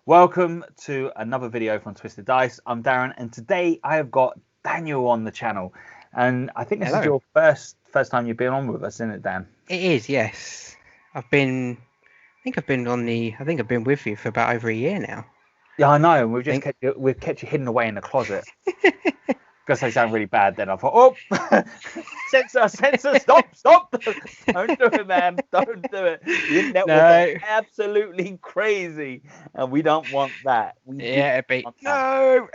Welcome to another video from Twisted Dice. I'm Darren, and today I have got Daniel on the channel. And I think this is your first time you've been on with us, isn't it, Dan? It is, yes. I've been with you for about over a year now. Yeah, I know. We've kept you hidden away in the closet. Because they sound really bad. Then I thought, oh, censor, stop! Don't do it, man. Don't do it. The internet was absolutely crazy, and we don't want that. No.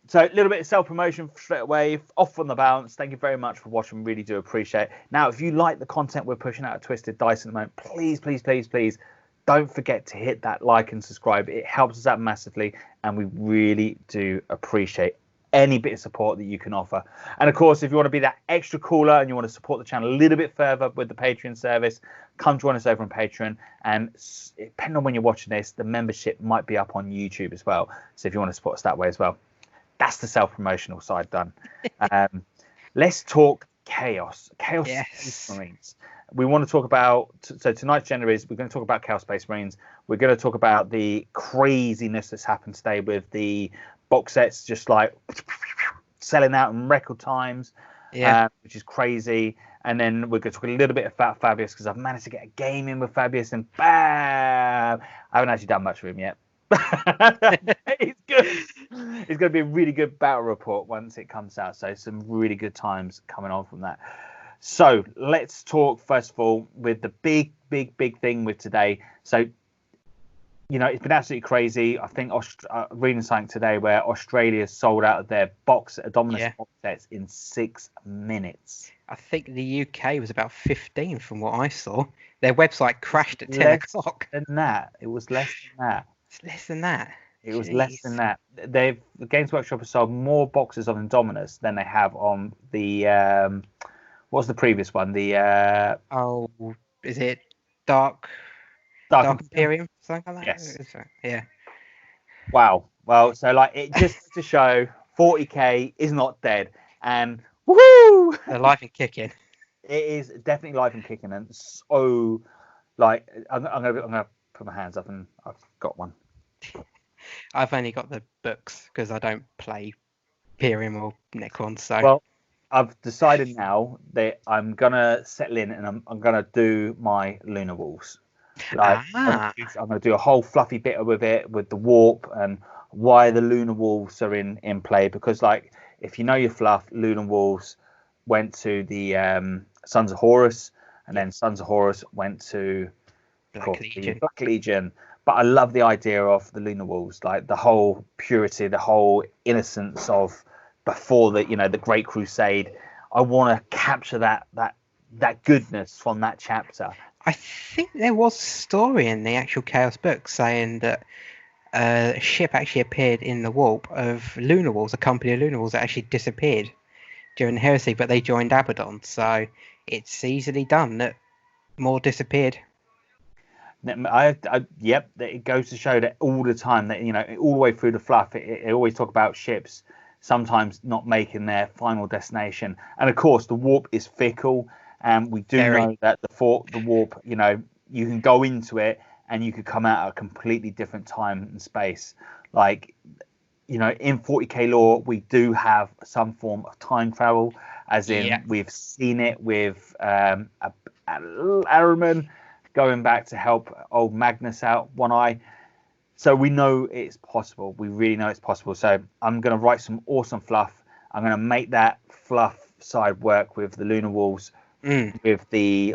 So a little bit of self-promotion straight away, off on the bounce. Thank you very much for watching. Really do appreciate it. Now, if you like the content we're pushing out of Twisted Dice at the moment, please don't forget to hit that like and subscribe. It helps us out massively, and we really do appreciate any bit of support that you can offer. And of course, if you want to be that extra cooler and you want to support the channel a little bit further with the Patreon service, come join us over on Patreon. And depending on when you're watching this, the membership might be up on YouTube as well. So if you want to support us that way as well, that's the self-promotional side done. Let's talk Chaos Space Marines. We want to talk about, so tonight's agenda is we're going to talk about Chaos Space Marines. We're going to talk about the craziness that's happened today with the box sets just like selling out in record times, which is crazy. And then we're going to talk a little bit about Fabius because I've managed to get a game in with Fabius, and bam, I haven't actually done much with him yet. It's good. It's going to be a really good battle report once it comes out. So some really good times coming on from that. So let's talk first of all with the big thing with today. So, you know, it's been absolutely crazy. I think reading something today where Australia sold out of their Indominus box sets in 6 minutes. I think the UK was about 15 from what I saw. Their website crashed at 10 o'clock. Less than that. It was less than that. It's less than that. It was less than that. The Games Workshop has sold more boxes of Indominus than they have on the what's the previous one? The is it Dark Imperium? Something like that? Yes. Yeah. Wow. Well, so like it just to show 40k is not dead, and woohoo! They're live and kicking. It is definitely live and kicking, and so like I'm gonna put my hands up, and I've got one. I've only got the books because I don't play Imperium or Necron, so. Well, I've decided now that I'm gonna settle in and I'm gonna do my Lunar Wolves. Like I'm gonna do a whole fluffy bit with it, with the warp and why the Lunar Wolves are in play. Because like if you know your fluff, Lunar Wolves went to the Sons of Horus, and then Sons of Horus went to Black Legion. But I love the idea of the Lunar Wolves, like the whole purity, the whole innocence of before the the Great Crusade. I want to capture that goodness from that chapter. I think there was a story in the actual Chaos book saying that a ship actually appeared in the warp of Lunar Wolves, a company of Lunar Wolves that actually disappeared during the heresy, but they joined Abaddon. So it's easily done that more disappeared. Yep, it goes to show that all the time that all the way through the fluff, it always talk about ships sometimes not making their final destination, and of course the warp is fickle, and we do know that the warp, you can go into it and you could come out at a completely different time and space. Like in 40k lore we do have some form of time travel, as in we've seen it with Araman going back to help old Magnus out One Eye. So we know it's possible. We really know it's possible. So I'm going to write some awesome fluff. I'm going to make that fluff side work with the Lunar Wolves, with the,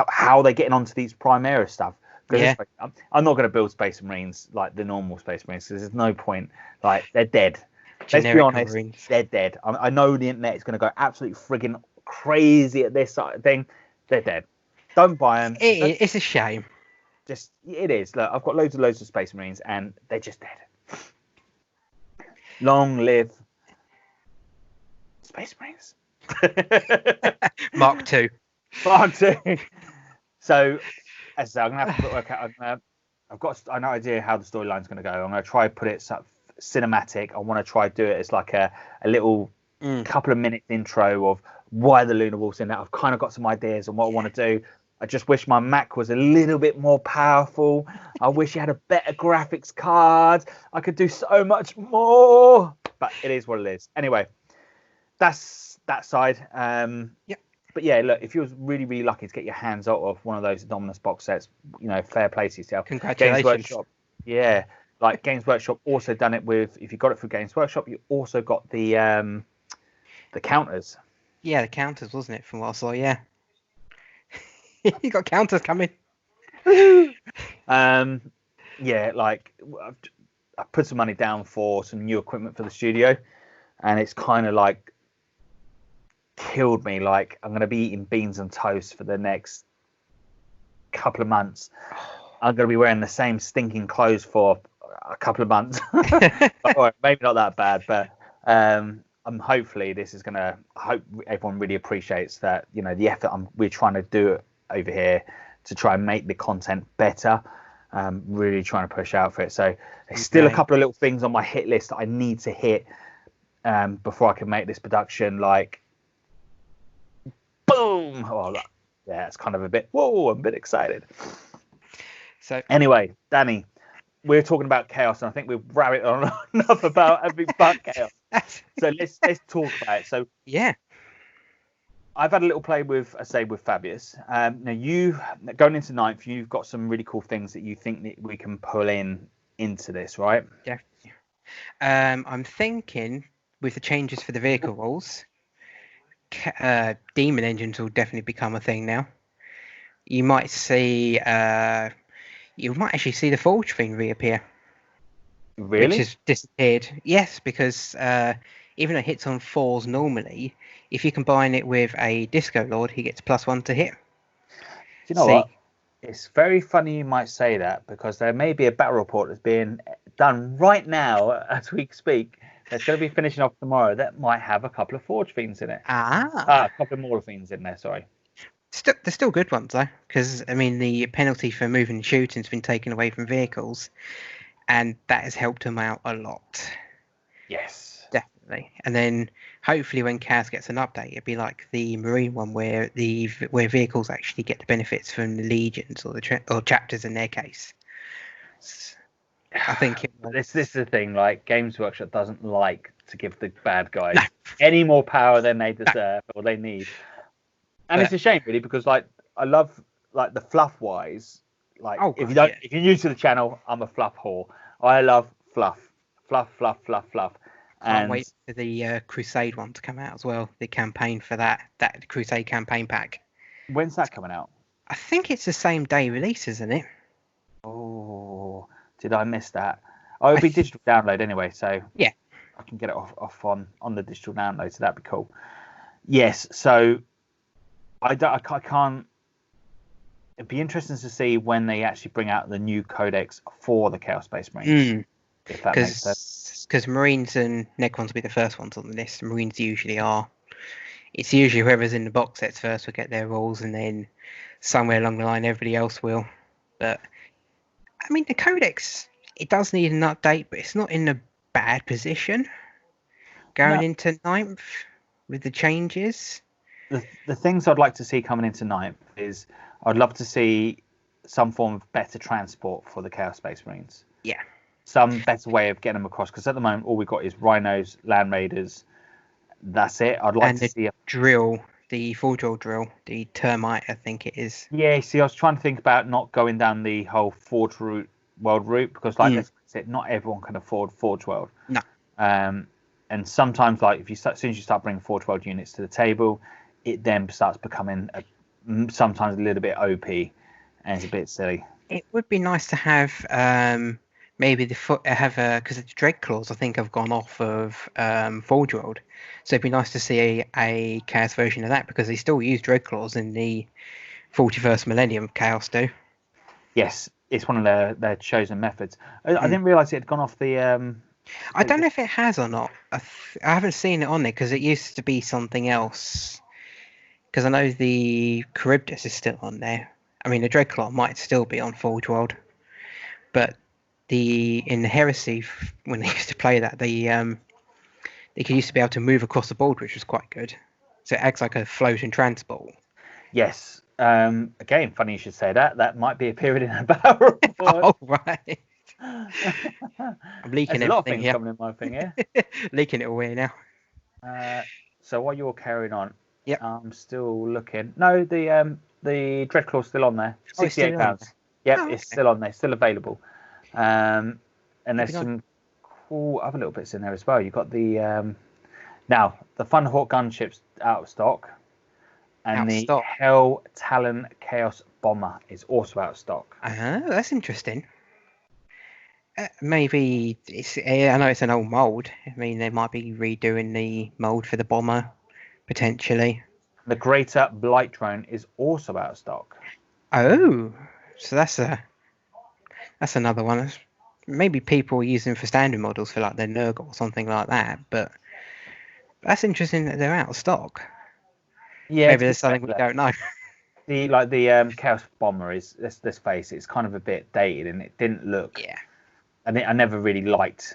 how they're getting onto these Primera stuff. I'm not going to build Space Marines like the normal Space Marines because there's no point. Like, they're dead. Let's be honest, they're dead. I know the internet is going to go absolutely frigging crazy at this thing. They're dead. Don't buy them. It's a shame. It is. Look, I've got loads of Space Marines, and they're just dead. Long live Space Marines. Mark II. So, as I say, I'm gonna have to work out. I've got an idea how the storyline's gonna go. I'm gonna try to put it cinematic. I want to try to do it as like a little couple of minutes intro of why the Lunar Wolves in that. I've kind of got some ideas on what I want to do. I just wish my Mac was a little bit more powerful. I wish it had a better graphics card. I could do so much more, but it is what it is. Anyway, that's that side. Yep. But yeah, look, if you was really, really lucky to get your hands out of one of those Indominus box sets, fair play to yourself. Congratulations. Games Workshop, yeah, like Games Workshop also done it with. If you got it through Games Workshop, you also got the counters. Yeah, the counters, wasn't it? From what I saw, yeah. You got counters coming. Yeah, like I put some money down for some new equipment for the studio, and it's kind of like killed me. Like I'm gonna be eating beans and toast for the next couple of months. I'm gonna be wearing the same stinking clothes for a couple of months. Or maybe not that bad, but hopefully this is gonna. I hope everyone really appreciates that. The effort we're trying to do over here to try and make the content better. Really trying to push out for it. So there's still a couple of little things on my hit list that I need to hit before I can make this production. Like, boom! Oh, yeah, it's kind of a bit. Whoa! I'm a bit excited. So anyway, Danny, we're talking about chaos, and I think we've rabbited on enough about everything but chaos. So let's talk about it. So yeah, I've had a little play with Fabius. Now you going into ninth, you've got some really cool things that you think that we can pull into this, right? Yeah. I'm thinking with the changes for the vehicle rules, demon engines will definitely become a thing now. You might see, you might actually see the Forge thing reappear. Really? Which has disappeared. Yes, because even though it hits on 4s normally, if you combine it with a Disco Lord, he gets +1 to hit. You know what? It's very funny you might say that, because there may be a battle report that's being done right now as we speak. That's going to be finishing off tomorrow. That might have a couple of Forge Fiends in it. A couple of Mauler Fiends in there. Sorry. They're still good ones though, because I mean the penalty for moving and shooting has been taken away from vehicles, and that has helped them out a lot. Yes, definitely. And then hopefully when Chaos gets an update, it'd be like the Marine one where vehicles actually get the benefits from the legions or or chapters in their case. I think this is the thing. Like Games Workshop doesn't like to give the bad guys any more power than they deserve or they need. And it's a shame, really, because like I love like the fluff wise. Like if you're new to the channel, I'm a fluff whore. I love fluff. Can't wait for the Crusade one to come out as well. The campaign for that Crusade campaign pack. When's that coming out? I think it's the same day release, isn't it? Oh, did I miss that? Oh, it'll be digital download anyway, so yeah, I can get it off on the digital download, so that'd be cool. Yes, so I can't. It'd be interesting to see when they actually bring out the new codex for the Chaos Space Marines. If that makes sense. Because Marines and Necrons will be the first ones on the list. Marines usually are. It's usually whoever's in the box sets first will get their rules, and then somewhere along the line everybody else will. But I mean, the codex, it does need an update, but it's not in a bad position going into 9th with the changes. The things I'd like to see coming into 9th is I'd love to see some form of better transport for the Chaos Space Marines. Yeah. Some better way of getting them across, because at the moment all we've got is Rhinos, Land Raiders. That's it. I'd like to see the full drill, the Termite, I think it is. Yeah, see, I was trying to think about not going down the whole Forge World route, because like let's face it, not everyone can afford Forge World. No. And sometimes, like as soon as you start bringing Forge World units to the table, it then starts becoming sometimes a little bit OP, and it's a bit silly. It would be nice to have maybe because the Dreadclaws I think have gone off of Forge World, so it'd be nice to see a Chaos version of that, because they still use Dreadclaws in the 41st Millennium. Chaos do. Yes, it's one of their chosen methods. I didn't realise it had gone off the. I don't know if it has or not. I haven't seen it on there, because it used to be something else. Because I know the Charybdis is still on there. I mean, the Dreadclaw might still be on Forge World, but in the Heresy, when they used to play that, they used to be able to move across the board, which was quite good. So it acts like a floating transport. Yes, Again, funny you should say that. That might be a period in a battle report. Oh, right. I'm leaking There's a lot of everything things here. coming in my thing here. Leaking it away now. So while you're carrying on, Yep. I'm still looking. No, the Dreadclaw's still on there. Oh, it's still on £68. there. Yep, Oh, it's okay. still on there, still available. And there's Moving on. some cool other little bits in there as well. You've got the now the Thunderhawk gunship's out of stock, and Out of the stock. Hell Talon Chaos Bomber is also out of stock. Oh, that's interesting. Maybe it's. I know it's an old mold. I mean, they might be redoing the mold for the bomber potentially. The Greater Blight Drone is also out of stock. Oh, so that's another one. Maybe people are using for standard models for like their Nurgle or something like that. But that's interesting that they're out of stock. Yeah, Maybe there's something we don't know. The Chaos Bomber is, let's face it, it's kind of a bit dated, and it didn't look. Yeah. And I never really liked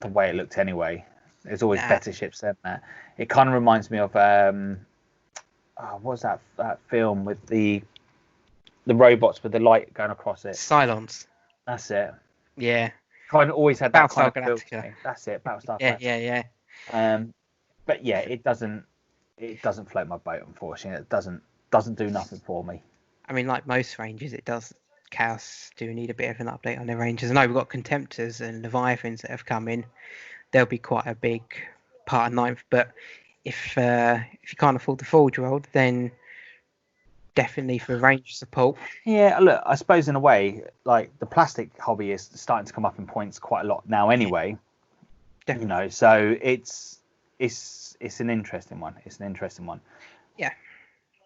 the way it looked anyway. There's always better ships than that. It kind of reminds me of what was that film with the robots with the light going across it? Cylons. That's it. Yeah. Kind of always had that Battlestar kind of feel to Galactica. me. That's it. Battlestar Yeah, Galactica. yeah. But yeah, it doesn't float my boat, unfortunately. It doesn't do nothing for me. I mean, like most ranges, it does. Chaos do need a bit of an update on their ranges. I know we've got Contemptors and Leviathans that have come in. They'll be quite a big part of ninth. But if you can't afford the Forge World, then definitely for range support. Yeah, look, I suppose in a way, like the plastic hobby is starting to come up in points quite a lot now anyway. Definitely. You know, so it's an interesting one. It's an interesting one. Yeah.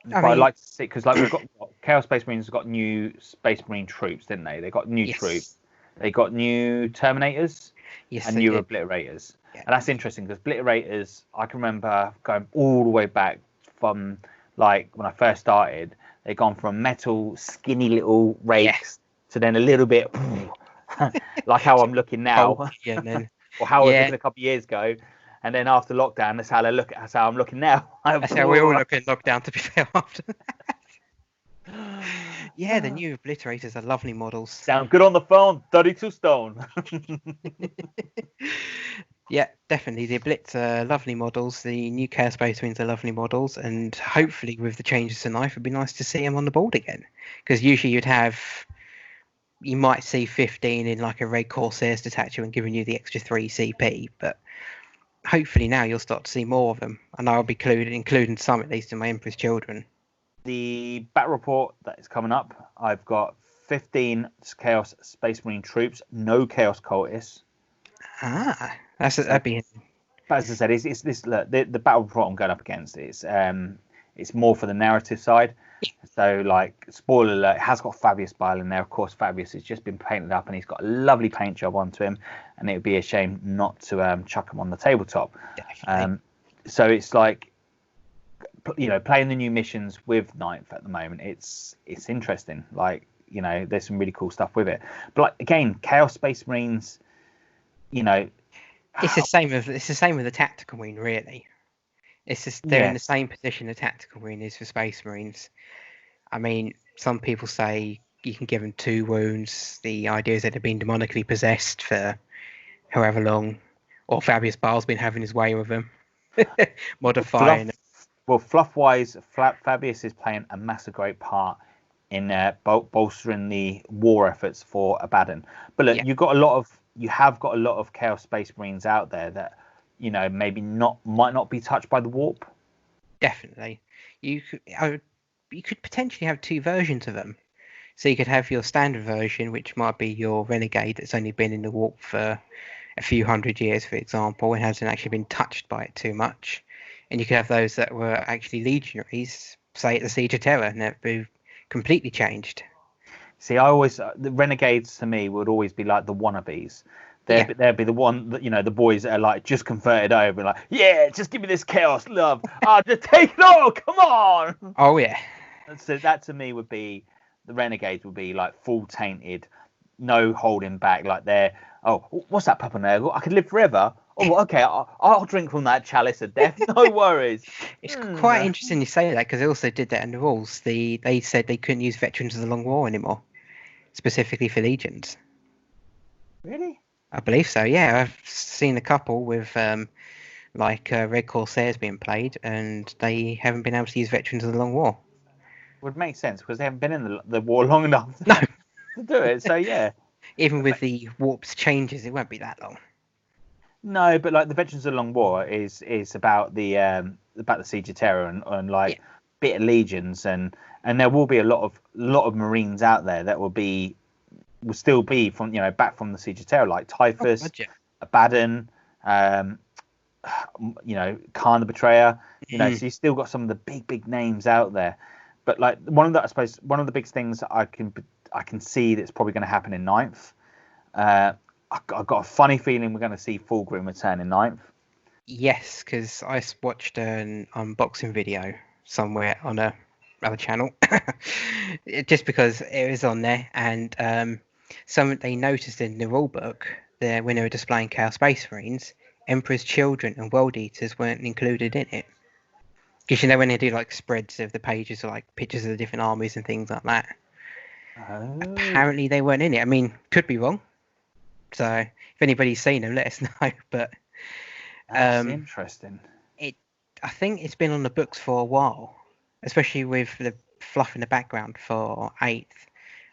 But I'd like to see, because like we've got Chaos Space Marines have got new Space Marine troops, didn't they? They got new troops. They got new Terminators and new Obliterators. Yeah. And that's interesting because Obliterators, I can remember going all the way back from like when I first started. They've gone from metal, skinny little rakes to then a little bit like how I'm looking now, yeah, then, or how I was looking a couple of years ago. And then after lockdown, that's how I'm looking now. That's how we all look in lockdown, to be fair, after that. Yeah, the new Obliterators are lovely models. Sound good on the phone, 32 stone. Yeah, definitely. The Oblits are lovely models. The new Chaos Space Marines are lovely models. And hopefully with the changes to knife, it'd be nice to see them on the board again. Because usually you might see 15 in like a Red Corsairs detachment giving you the extra 3 CP, but hopefully now you'll start to see more of them, and I'll be including some at least in my Emperor's Children. The battle report that is coming up, I've got 15 Chaos Space Marine troops, no Chaos Cultists. That'd be. But as I said, it's this look, the battle report I'm going up against. It's more for the narrative side. So, like, spoiler alert, it has got Fabius Bile in there. Of course, Fabius has just been painted up, and he's got a lovely paint job onto him. And it would be a shame not to chuck him on the tabletop. So it's like, you know, playing the new missions with Ninth at the moment. It's interesting. Like, you know, there's some really cool stuff with it. But like again, Chaos Space Marines, you know, it's the same with the Tactical Marine, really. It's just they're in the same position the Tactical Marine is for Space Marines. I mean, some people say you can give them 2 wounds. The idea is that they've been demonically possessed for however long, or Fabius Bile's been having his way with them, modifying. Fluff-wise, Fabius is playing a massive great part in bolstering the war efforts for Abaddon. But look, you have got a lot of Chaos Space Marines out there that, you know, maybe might not be touched by the warp. Definitely, you could potentially have 2 versions of them. So you could have your standard version, which might be your Renegade that's only been in the warp for a few hundred years, for example, and hasn't actually been touched by it too much. And you could have those that were actually legionaries, say at the Siege of Terror, and they've been completely changed. See, I always the Renegades to me would always be like the wannabes. They'd be the one that, you know, the boys that are like just converted over, like, yeah, just give me this chaos love. Just take it all. Come on. Oh yeah. So that to me would be the Renegades would be like full tainted, no holding back. Like they're what's that Papa Nurgle? I could live forever. Oh, okay. I'll drink from that chalice of death. No worries. It's quite interesting you say that, because they also did that in the rules. They said they couldn't use veterans of the Long War anymore, specifically for legions. Really? I believe so. Yeah, I've seen a couple with Red Corsairs being played, and they haven't been able to use veterans of the Long War. Would make sense because they haven't been in the war long enough No, to do it. So yeah. even with the warps changes, it won't be that long. No, but like the Veterans of the Long War is about the Siege of Terror and like bit of legions and there will be a lot of Marines out there that will still be from back from the Siege of Terror, like Typhus, Abaddon, Khan the Betrayer. So you still got some of the big names out there. But like one of the big things that I can see that's probably going to happen in ninth. I've got a funny feeling we're going to see Fulgrim return in ninth. Yes, because I watched an unboxing video somewhere on another channel, just because it was on there, and something they noticed in the rulebook there when they were displaying Chaos Space Marines, Emperor's Children and World Eaters weren't included in it. Because when they do like spreads of the pages or like pictures of the different armies and things like that, apparently they weren't in it. I mean, could be wrong. So if anybody's seen them, let us know. But that's interesting. I think it's been on the books for a while, especially with the fluff in the background for 8th.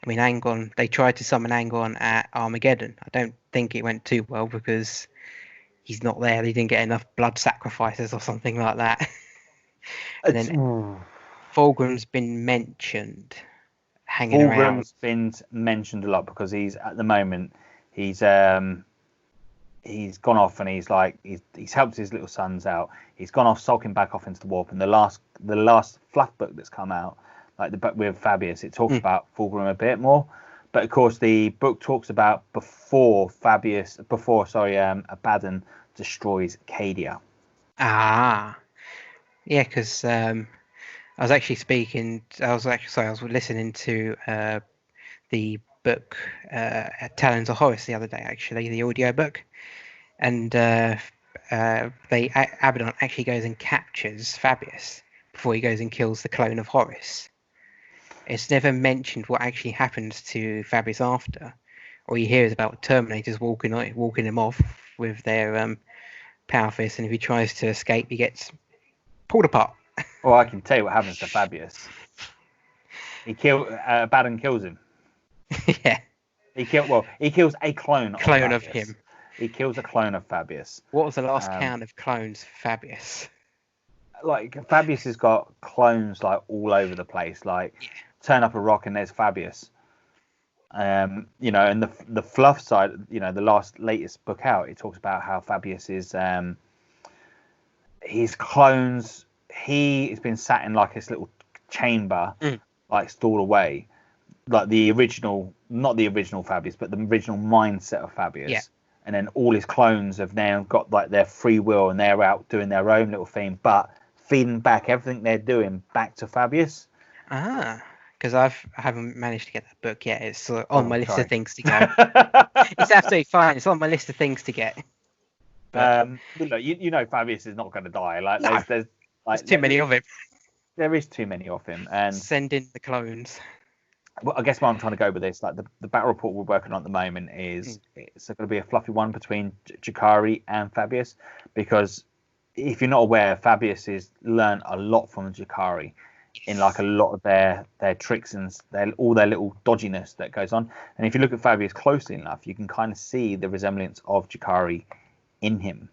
I mean, Angon, they tried to summon Angon at Armageddon. I don't think it went too well because he's not there. They didn't get enough blood sacrifices or something like that. And then Fulgrim's been mentioned hanging around. Fulgrim's been mentioned a lot because he's at the moment he's gone off and he's helped his little sons out. He's gone off sulking back off into the warp. And the last fluff book that's come out, like the book with Fabius, it talks about Fulgrim a bit more. But of course the book talks about before Abaddon destroys Cadia. Yeah, because I was listening to the book Talons of Horus the other day, actually, the audio book, and Abaddon actually goes and captures Fabius before he goes and kills the clone of Horus. It's never mentioned what actually happens to Fabius after. All you hear is about Terminators walking him off with their power fist, and if he tries to escape, he gets pulled apart. Well, I can tell you what happens to Fabius. Abaddon kills him. Yeah. He kills a clone of him. He kills a clone of Fabius. What was the last count of clones for Fabius? Like Fabius has got clones like all over the place. Like turn up a rock and there's Fabius. And the fluff side, the latest book out, it talks about how Fabius is his clones. He has been sat in like this little chamber, like stored away, like the original, not the original Fabius, but the original mindset of Fabius. Yeah. And then all his clones have now got like their free will and they're out doing their own little thing, but feeding back everything they're doing back to Fabius. Because I haven't managed to get that book yet. It's on my list of things to go. It's absolutely fine. It's on my list of things to get. But look, Fabius is not going to die. Like there's too many of him. There is too many of him, and send in the clones. Well, I guess where I'm trying to go with this, like the battle report we're working on at the moment is it's going to be a fluffy one between Jakari and Fabius, because if you're not aware, Fabius has learned a lot from Jakari in like a lot of their tricks and all their little dodginess that goes on. And if you look at Fabius closely enough, you can kind of see the resemblance of Jakari in him.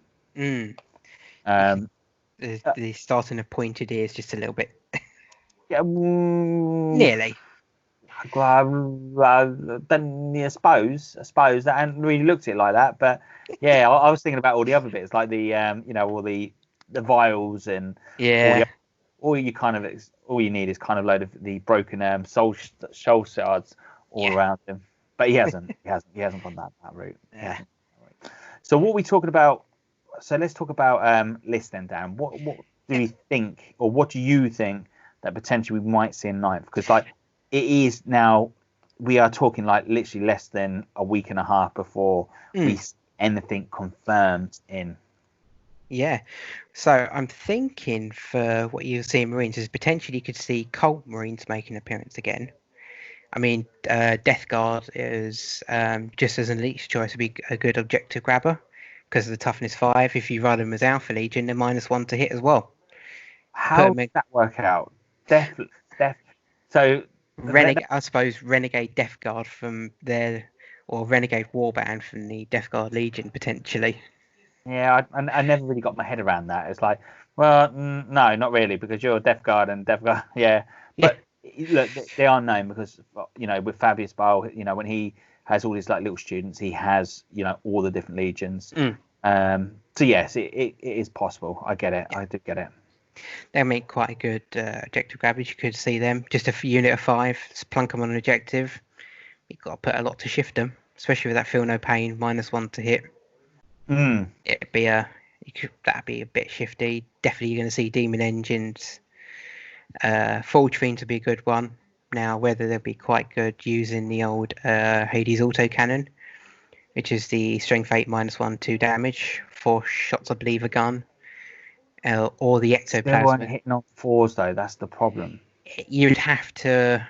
The starting of pointed ears just a little bit. Yeah, nearly. Then I suppose that I hadn't really looked at it like that, but yeah, I was thinking about all the other bits, like the all the vials and all you need is kind of load of the broken soul shards all around him. But he hasn't gone that route. Yeah. So what are we talking about? So let's talk about list then, Dan. What do we think, or what do you think that potentially we might see in ninth? Because like it is now, we are talking like literally less than a week and a half before we anything confirmed in. Yeah. So I'm thinking for what you see in Marines is potentially you could see Cold Marines make an appearance again. I mean, Death Guard is just as an elite's choice would be a good objective grabber because of the toughness 5. If you run them as Alpha Legion, they're -1 to hit as well. How does that work out? Death. So Renegade, I suppose Renegade Death Guard from their, or Renegade Warband from the Death Guard Legion potentially. Yeah, I never really got my head around that. It's like, well, no, not really, because you're Death Guard and Death Guard, yeah. But look, they are known because, with Fabius Bile, when he has all his like little students, he has, all the different legions. So yes, it is possible. I get it. I do get it. They'll make quite a good objective grabbers. You could see them just a unit of 5, just plunk them on an objective. You've got to put a lot to shift them, especially with that feel no pain -1 to hit. It'd be that'd be a bit shifty. Definitely, you're going to see demon engines. Forge Fiends would be a good one. Now, whether they'll be quite good using the old Hades autocannon, which is the strength 8 -1/2 damage, 4 shots, I believe, a gun, or the ectoplasm. Still hitting on 4s though. That's the problem. You'd have to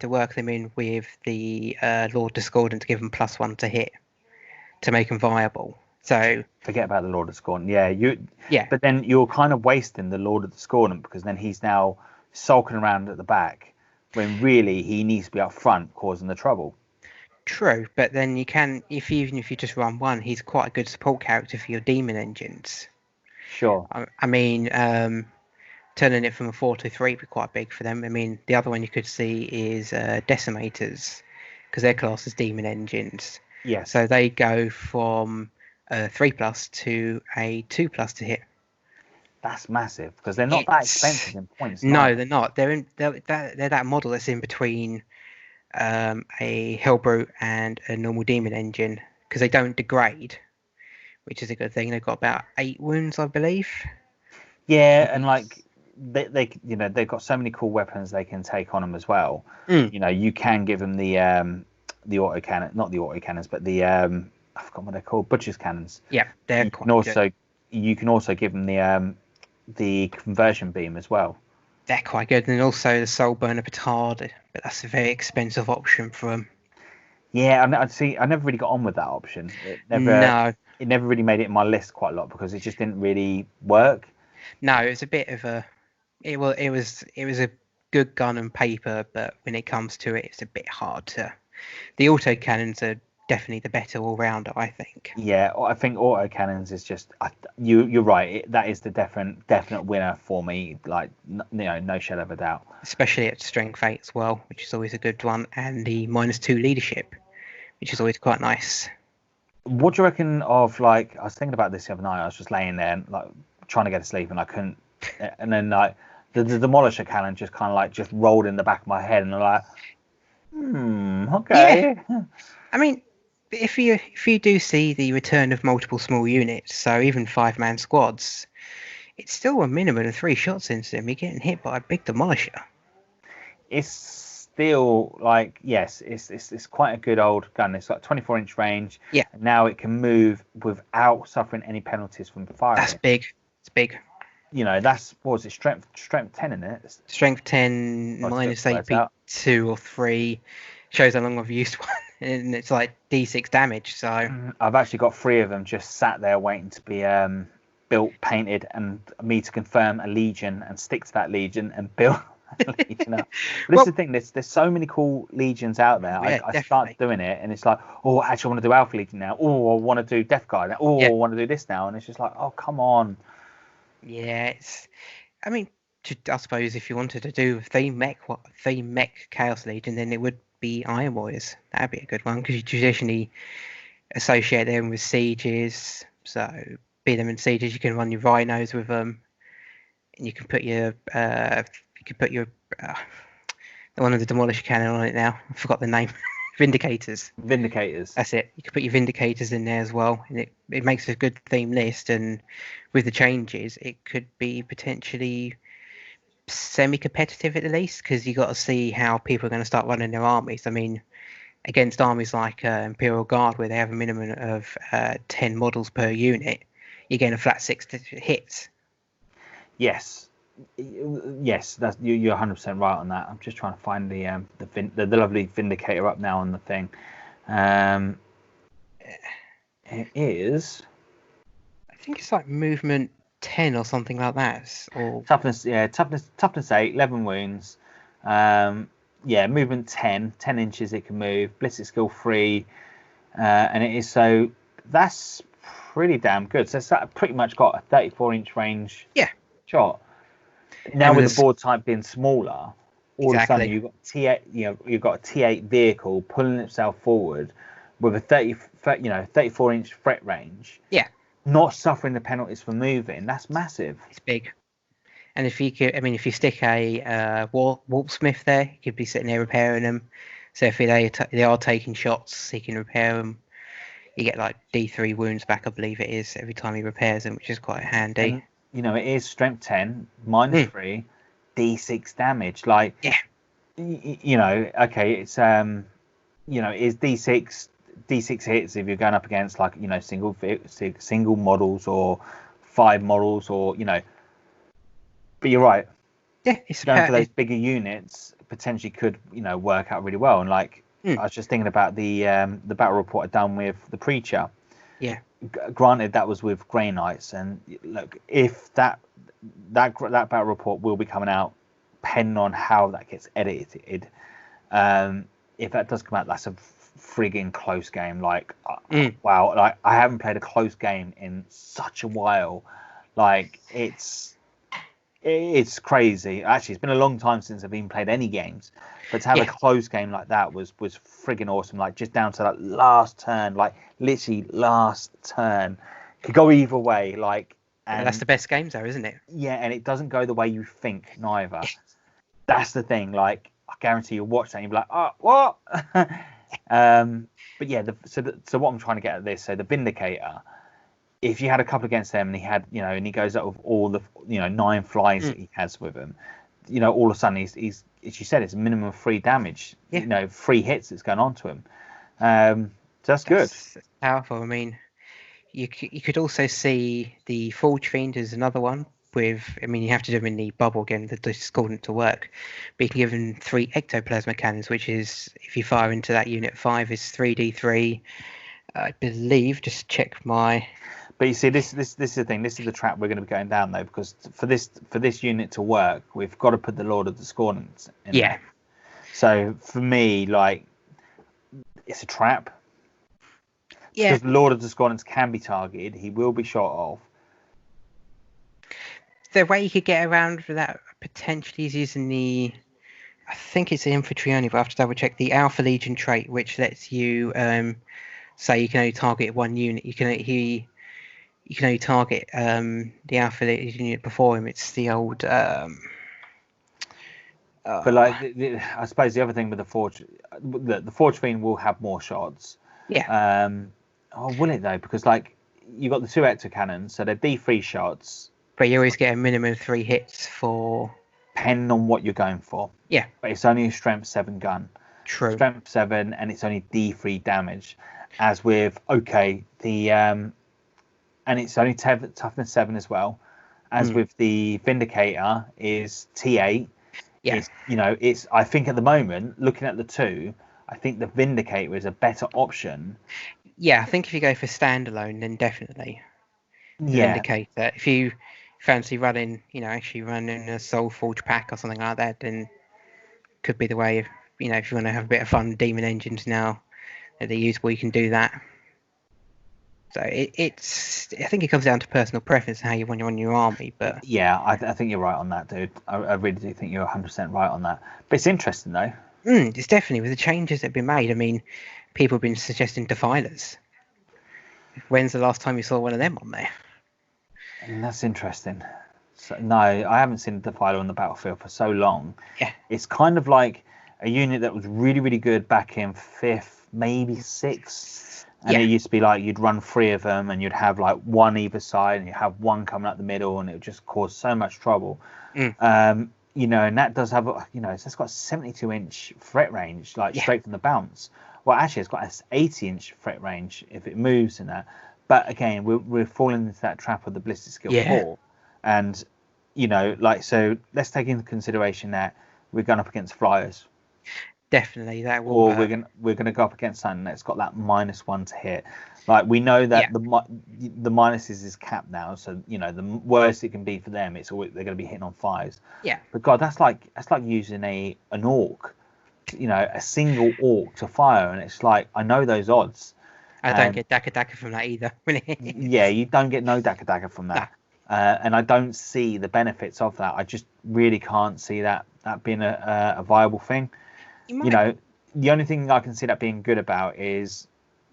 work them in with the Lord Discordant to give them +1 to hit to make them viable. So forget about the Lord of Discordant. Yeah. But then you're kind of wasting the Lord of Discordant because then he's now sulking around at the back when really he needs to be up front causing the trouble. True, but then you can, even if you just run one, he's quite a good support character for your demon engines. Sure. I mean, turning it from a 4 to 3 would be quite big for them. I mean, the other one you could see is Decimators, because their class is demon engines. Yes. So they go from 3+ to a 2+ to hit. That's massive because they're not that expensive in points. No, they're not. They're that model that's in between a Hellbrute and a normal demon engine because they don't degrade, which is a good thing. They've got about 8 wounds, I believe. Yeah, and like they've got so many cool weapons they can take on them as well. You can give them the autocannon, not the autocannons, but the I forgot what they're called, butcher's cannons. Yeah, they're you can also give them the conversion beam as well. They're quite good, and also the soul burner petard, but that's a very expensive option for them. Yeah, I never really got on with that option. It never really made it in my list quite a lot because it just didn't really work. No, it was a bit of a. It was a good gun on paper, but when it comes to it, it's a bit hard to. The autocannons are definitely the better all-rounder, I think. Yeah, I think autocannons is just you're right. That is the definite winner for me. Like no shadow of a doubt. Especially at strength 8 as well, which is always a good one, and the -2 leadership, which is always quite nice. What do you reckon of like? I was thinking about this the other night. I was just laying there and like trying to get to sleep, and I couldn't. And then like the Demolisher cannon just kind of like just rolled in the back of my head, and I'm like, okay. Yeah. I mean, if you do see the return of multiple small units, so even 5-man squads, it's still a minimum of 3 shots into them. You're getting hit by a big Demolisher. It's still like, yes, it's quite a good old gun. It's got 24-inch range. Yeah. And now it can move without suffering any penalties from firing. That's big. It's big. That's, what was it, strength 10 in it? Strength 10 minus AP 2 or 3 shows how long I've used one, and it's like D6 damage. So I've actually got 3 of them just sat there waiting to be built, painted, and me to confirm a legion and stick to that legion and build a legion up. But this is the thing. There's so many cool legions out there. Yeah, I start doing it, and it's like, oh, actually, I want to do Alpha Legion now. Oh, I want to do Death Guard. Oh, I want to do this now, and it's just like, oh, come on. Yeah, I mean, I suppose if you wanted to do theme mech Chaos Legion, then it would be Iron Warriors. That'd be a good one because you traditionally associate them with sieges. So be them in sieges, you can run your rhinos with them, and you can put your the one with the Demolisher cannon on it now. I forgot the name. Vindicators. That's it. You could put your Vindicators in there as well, and it makes a good theme list. And with the changes, it could be potentially semi-competitive at the least, because you got to see how people are going to start running their armies. I mean, against armies like Imperial Guard, where they have a minimum of 10 models per unit, you're getting a flat 6 hits. Yes, that's you're 100% right on that. I'm just trying to find the lovely Vindicator up now on the thing. It is. I think it's like movement 10 or something like that. Or toughness 8, 11 wounds. Movement 10 inches it can move. Ballistic skill 3, and it is so that's pretty damn good. So it's pretty much got a 34-inch range. Yeah. Shot. Now with the board type being smaller, all of a sudden you've got T8. You've got a T8 vehicle pulling itself forward with a 34-inch threat range. Yeah. Not suffering the penalties for moving. That's massive. It's big. And if you stick a Warpsmith there, he could be sitting there repairing them. So if they are taking shots, he can repair them. You get like D3 wounds back, I believe it is, every time he repairs them, which is quite handy. And, it is strength 10, -3, D6 damage. Like, yeah, okay, it's is D6 hits if you're going up against like single models or 5 models or But you're right. Yeah, it's going for those bigger units potentially could work out really well. And like I was just thinking about the battle report I'd done with the Preacher. Yeah. Granted, that was with Grey Knights, and look, if that battle report will be coming out, depending on how that gets edited. If that does come out, that's a frigging close game. Like, wow, like I haven't played a close game in such a while. Like it's crazy. Actually, it's been a long time since I've even played any games. But to have a close game like that was friggin' awesome. Like just down to that last turn, like literally last turn, could go either way. Like, and that's the best games, though, isn't it? Yeah, and it doesn't go the way you think neither. That's the thing. Like, I guarantee you'll watch that and you'll be like, oh, what? But yeah, so what I'm trying to get at this, so the Vindicator, if you had a couple against them and he had, and he goes up with all the, 9 flies that he has with him, all of a sudden he's as you said, it's a minimum of 3 damage. 3 hits that's going on to him. So that's good. That's powerful. I mean, you could also see the Forge Fiend is another one. You have to do them in the bubble again, the discordant to work. But you can give them 3 ectoplasma cannons, which is, if you fire into that unit 5, is 3d3. I believe. Just check my. But you see, this is the thing. This is the trap we're going to be going down, though, because for this unit to work, we've got to put the Lord of Discordance in there. So for me, like, it's a trap. Yeah. Because Lord of Discordance can be targeted. He will be shot off. The way you could get around for that potentially is using I think it's the infantry only, but I have to double check the Alpha Legion trait, which lets you say you can only target 1 unit. You can only target the Alpha Legion unit before him. It's the old. But like, I suppose the other thing with the Forge, the Forge Fiend will have more shots. Yeah. Will it though? Because like you got the 2 ecto cannons, so they're D3 shots. But you always get a minimum of 3 hits for. Depending on what you're going for. Yeah. But it's only a strength 7 gun. True. Strength 7, and it's only D3 damage. As with and it's only toughness 7 as well. As with the Vindicator is T8. Yeah. It's I think at the moment, looking at the 2, I think the Vindicator is a better option. Yeah, I think if you go for standalone, then definitely. Yeah. Vindicator. If you fancy running a Soul Forge pack or something like that, then could be the way of, if you want to have a bit of fun, Demon Engines now that they're usable, you can do that. So I think it comes down to personal preference and how you want to run your army. But yeah, I think you're right on that, dude. I really do think you're 100% right on that. But it's interesting though. It's definitely with the changes that have been made. I mean, people have been suggesting Defilers. When's the last time you saw one of them on there? And that's interesting. So, no, I haven't seen a Defiler on the battlefield for so long. Yeah. It's kind of like a unit that was really, really good back in 5th, maybe 6th. And it used to be like you'd run 3 of them and you'd have like 1 either side and you have 1 coming up the middle and it would just cause so much trouble. And that does have, it's got 72-inch threat range, like straight from the bounce. Well, actually, it's got an 80-inch threat range if it moves in that. But again, we're falling into that trap of the ballistic skill 4, and so let's take into consideration that we're going up against flyers. Definitely, that will. Or we're gonna go up against something that's got that -1 to hit. Like we know that the minuses is capped now, so the worst it can be for them, it's always they're gonna be hitting on 5s. Yeah. But God, that's like using an orc, a single orc to fire, and it's like I know those odds. I don't get Daka from that either. Yeah, you don't get no Daka from that. No. And I don't see the benefits of that. I just really can't see that being a viable thing. The only thing I can see that being good about is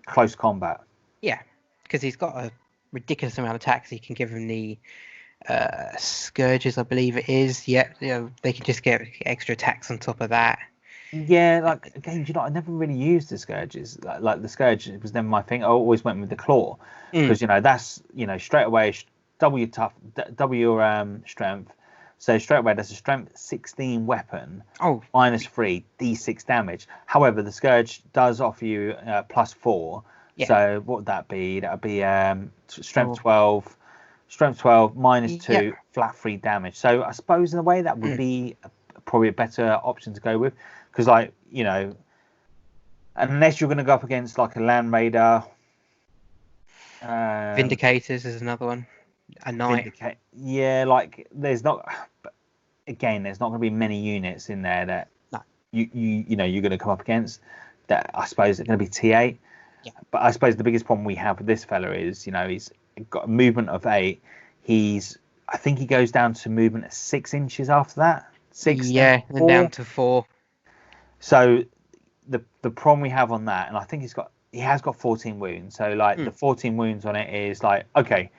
close combat. Yeah, because he's got a ridiculous amount of attacks. He can give him the scourges, I believe it is. Yeah, they can just get extra attacks on top of that. Yeah, like again, I never really used the scourges. Like the scourge was never my thing. I always went with the claw because that's straight away double your strength. So straight away, that's a strength 16 weapon, -3 d6 damage. However, the scourge does offer you +4. Yeah. So what would that be? That would be strength 12, -2, flat 3 damage. So I suppose in a way that would be probably a better option to go with, because unless you're going to go up against like a land raider. Vindicators is another one. A knight. Yeah, like there's not going to be many units in there that you're going to come up against. That I suppose it's going to be T8. Yeah. But I suppose the biggest problem we have with this fella is he's got a movement of 8. I think he goes down to movement of 6 inches after that. 6. Yeah, and down to 4. So the problem we have on that, and I think he has got 14 wounds. So like the 14 wounds on it is like okay.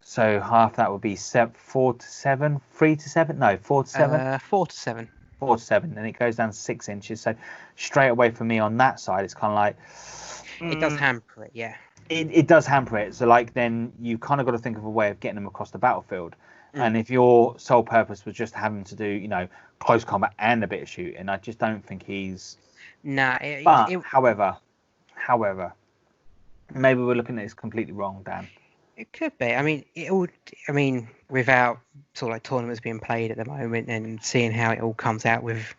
So half that would be 4 to 7, 3 to 7. No, 4 to 7. 4 to 7. 4 to 7, and it goes down 6 inches. So straight away for me on that side, it's kind of like it does hamper it. Yeah. It does hamper it. So like then you kind of got to think of a way of getting them across the battlefield. And if your sole purpose was just having to do close combat and a bit of shooting, I just don't think he's. Nah. However, maybe we're looking at this completely wrong, Dan. It could be. I mean, without sort of like tournaments being played at the moment and seeing how it all comes out with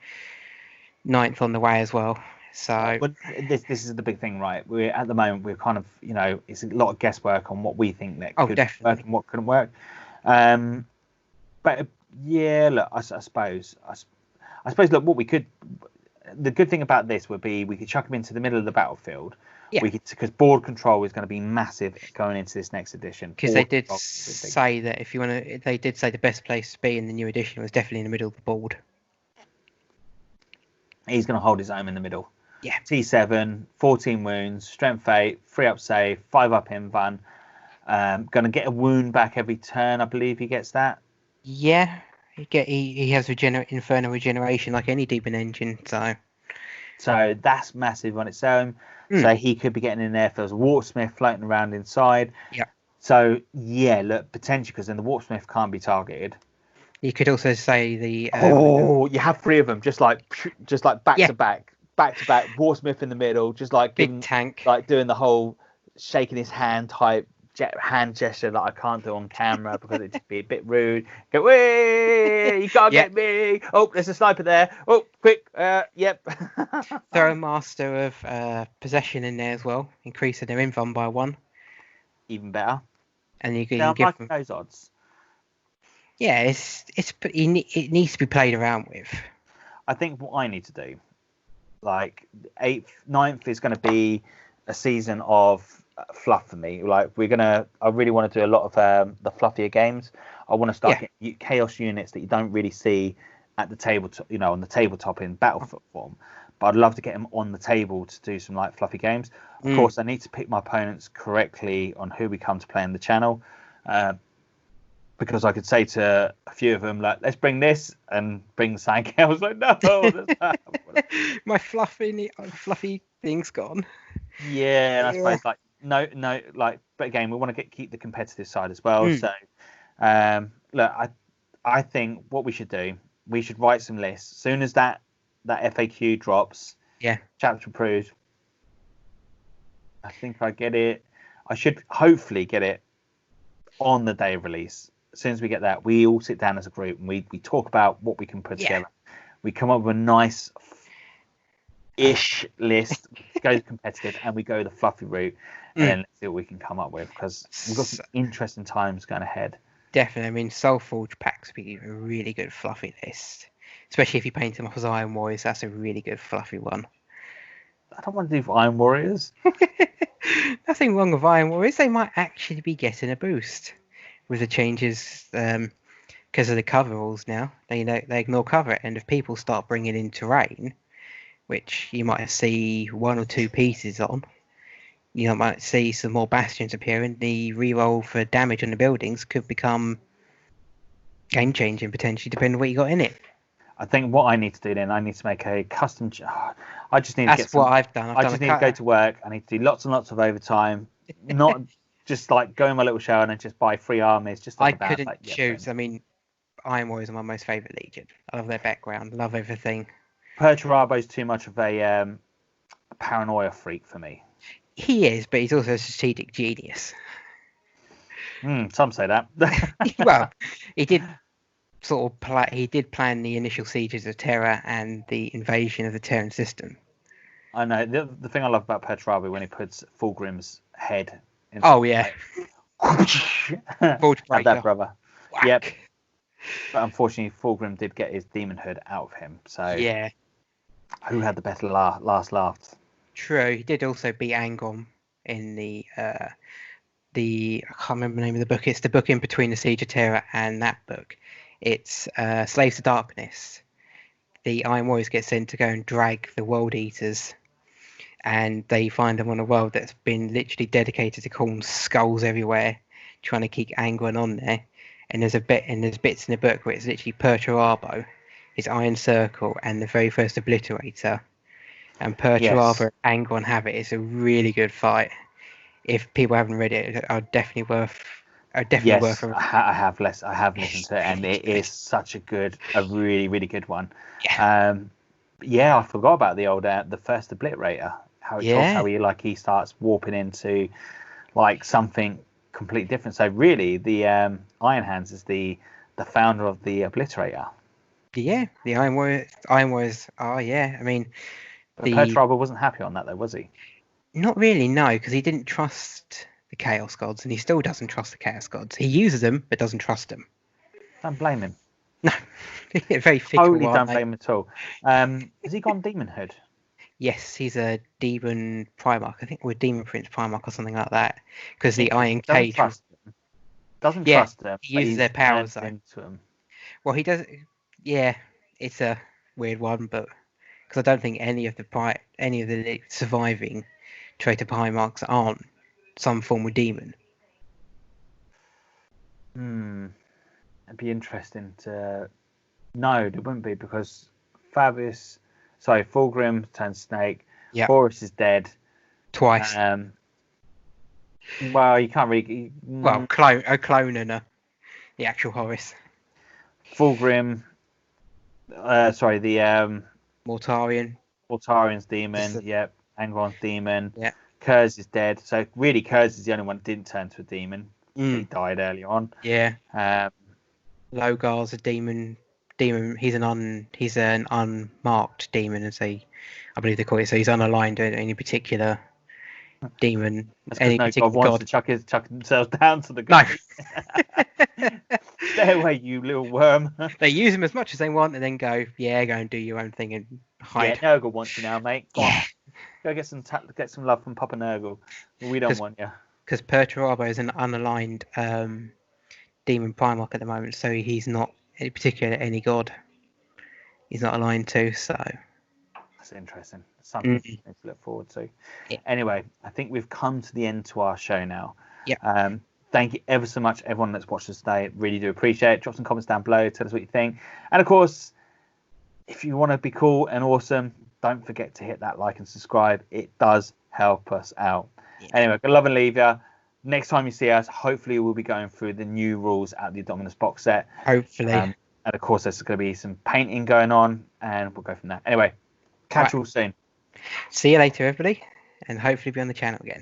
9th on the way as well. So, but this is the big thing, right? We're at the moment we're kind of it's a lot of guesswork on what we think that could work and what couldn't work. But yeah, look, I suppose look what we could. The good thing about this would be we could chuck them into the middle of the battlefield. Yeah. Because board control is going to be massive going into this next edition. Because they did say that they did say the best place to be in the new edition was definitely in the middle of the board. He's going to hold his own in the middle. Yeah. T7, 14 wounds, strength 8, 3 up save, 5 up invuln. Going to get a wound back every turn. I believe he gets that. Yeah. He has infernal regeneration like any demon engine. So that's massive on its own. So he could be getting in there if there was a Warpsmith floating around inside. Yeah. So yeah, look, potentially because then the Warpsmith can't be targeted. You could also say the. You have 3 of them, just like back to back, Warpsmith in the middle, just like big tank, like doing the whole shaking his hand type hand gesture that I can't do on camera because it'd just be a bit rude. Go, way, you can't get me. Oh, there's a sniper there. Oh, quick, yep. Throw a master of possession in there as well, increasing their invuln by 1. Even better. And you can give them those odds. Yeah, it needs to be played around with. I think what I need to do, like 8th, 9th is going to be a season of fluff for me. Like I really want to do a lot of the fluffier games. I want to start getting chaos units that you don't really see at the table, on the tabletop in Battlefield form. But I'd love to get them on the table to do some like fluffy games. Of course, I need to pick my opponents correctly on who we come to play in the channel. Because I could say to a few of them, like, let's bring this and bring something else. Like, no, my fluffy thing's gone. Yeah, and I suppose like no, like, but again, we want to keep the competitive side as well. So, look, I think what we should do, we should write some lists. As soon as that FAQ drops, chapter approved, I think I get it. I should hopefully get it on the day of release. As soon as we get that, we all sit down as a group and we talk about what we can put together. We come up with a nice-ish list, go competitive, and we go the fluffy route, and then let's see what we can come up with, because we've got some interesting times going ahead. Definitely. I mean, Soulforge packs would be a really good fluffy list, especially if you paint them off as Iron Warriors. That's a really good fluffy one. I don't want to do Iron Warriors. Nothing wrong with Iron Warriors. They might actually be getting a boost with the changes because of the cover rules now. They ignore cover, and if people start bringing in terrain, which you might see 1 or 2 pieces on, you might see some more bastions appear, and the reroll for damage on the buildings could become game changing potentially, depending on what you got in it. I think what I need to do then, I need to make a custom. I just need to That's what I've done. I just need to go to work. I need to do lots and lots of overtime, not just like go in my little shower and then just buy 3 armies. Just I couldn't choose. I mean, Iron Warriors are my most favourite legion. I love their background, love everything. Perturabo's too much of a paranoia freak for me. He is, but he's also a strategic genius. Some say that. Well, he did sort of he did plan the initial sieges of Terra and the invasion of the Terran system. I know. The thing I love about Perturabo when he puts Fulgrim's head in. Oh yeah. Forge breaker. That brother. Whack. Yep. But unfortunately, Fulgrim did get his demon hood out of him. So yeah. Who had the better last laugh? True. He did also beat Angron in the I can't remember the name of the book. It's the book in between the Siege of Terra and that book. It's Slaves to Darkness. The Iron Warriors get sent to go and drag the World Eaters, and they find them on a world that's been literally dedicated to calling skulls everywhere, trying to keep Angron on there. And there's bits in the book where it's literally Perturabo, his Iron Circle, and the very first Obliterator. And Perturabo and Angron have it. It's a really good fight. If people haven't read it, I'd definitely worth. Yes, I have listened to it, and it is such a really, really good one. Yeah. I forgot about the old the first Obliterator. How he starts warping into like something completely different. So really, the Iron Hands is the founder of the Obliterator. Yeah, the Iron Warriors. Oh yeah, I mean, Perturabo wasn't happy on that though, was he? Not really, no, because he didn't trust the Chaos Gods, and he still doesn't trust the Chaos Gods. He uses them, but doesn't trust them. Don't blame him. No, very fickle. Totally don't blame him at all. Has he gone Demon Hood? Yes, he's a Demon Primarch, I think, or Demon Prince Primarch or something like that. Because the Iron Cage doesn't trust them. He uses their powers into them. Well, he does. Yeah, it's a weird one, but because I don't think any of the surviving traitor Primarchs aren't some form of demon. It'd be interesting to. No, it wouldn't be, because Fulgrim turned snake. Yeah. Horus is dead. Twice. Well, you can't really. Well, clone and the actual Horus. Fulgrim. The Mortarian's demon. Yep. Angron's demon. Yeah. Kurz is dead. So really, Kurz is the only one that didn't turn to a demon. He died early on. Yeah. Logar's a demon. He's an unmarked demon, I believe they call it. So he's unaligned to any particular demon. Any particular god wants to chuck themselves down to the god. No. Stay away, you little worm. They use him as much as they want, and then go and do your own thing and hide. Yeah, Nurgle wants you now, mate. Go get some love from Papa Nurgle. We don't want you. Because Perturabo is an unaligned demon Primarch at the moment, so he's not in particular any god. He's not aligned to, so that's interesting. Something to look forward to. Yeah. Anyway, I think we've come to the end to our show now. Yeah. Thank you ever so much, everyone that's watched us today. Really do appreciate it. Drop some comments down below. Tell us what you think. And of course, if you want to be cool and awesome, don't forget to hit that like and subscribe. It does help us out. Yeah. Anyway, good love and leave you. Next time you see us, hopefully we'll be going through the new rules at the Indominus box set. Hopefully. And of course, there's going to be some painting going on, and we'll go from there. Anyway, catch you all soon. See you later, everybody, and hopefully be on the channel again.